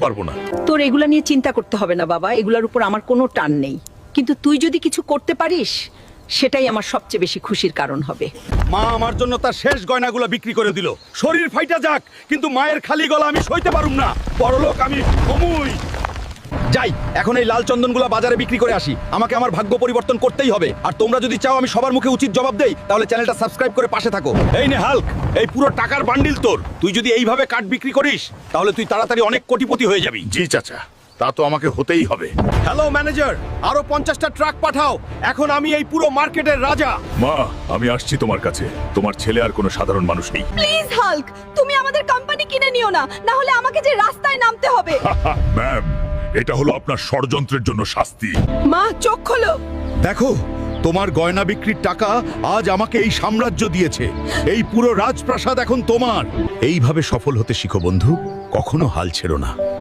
পারবো না। তোর এগুলা নিয়ে চিন্তা করতে হবে না বাবা, এগুলার উপর আমার কোনো টান নেই। কিন্তু তুই যদি কিছু করতে পারিস সেটাই আমার সবচেয়ে বেশি খুশির কারণ হবে। মা আমার জন্য তার শেষ গয়নাগুলো বিক্রি করে দিল। শরীর ফাইটা যাক, কিন্তু মায়ের খালি গলা আমি সইতে পারুম না। বড়লোক আমি হমুই। যাই, এখন এই লাল চন্দনগুলো বাজারে বিক্রি করে আসি। আমাকে আমার ভাগ্য পরিবর্তন করতেই হবে। আর তোমরা যদি চাও আমি সবার মুখে উচিত জবাব দেই, তাহলে চ্যানেলটা সাবস্ক্রাইব করে পাশে থাকো। এই নে হাল্ক, এই পুরো টাকার বান্ডিল তোর। তুই যদি এইভাবে কাঠ বিক্রি করিস তাহলে তুই তাড়াতাড়ি অনেক কোটিপতি হয়ে যাবি। জি চাচা, তা তো আমাকে হতেই হবে। হ্যালো ম্যানেজার, আরো 50টা ট্রাক পাঠাও। এখন আমি এই পুরো মার্কেটের রাজা। মা, আমি আসছি তোমার কাছে। তোমার ছেলে আর কোনো সাধারণ মানুষ নেই। প্লিজ হাল্ক, তুমি আমাদের কোম্পানি কিনে নিও না, না হলে আমাকে যে রাস্তায় নামতে হবে। ম্যাম, এটা হলো আপনার ষড়যন্ত্রের জন্য শাস্তি। মা চোখ খোলো। দেখো, তোমার গয়না বিক্রির টাকা আজ আমাকে এই সাম্রাজ্য দিয়েছে। এই পুরো রাজপ্রাসাদ এখন তোমার। এইভাবে সফল হতে শিখো বন্ধু, কখনো হাল ছেড়ো না।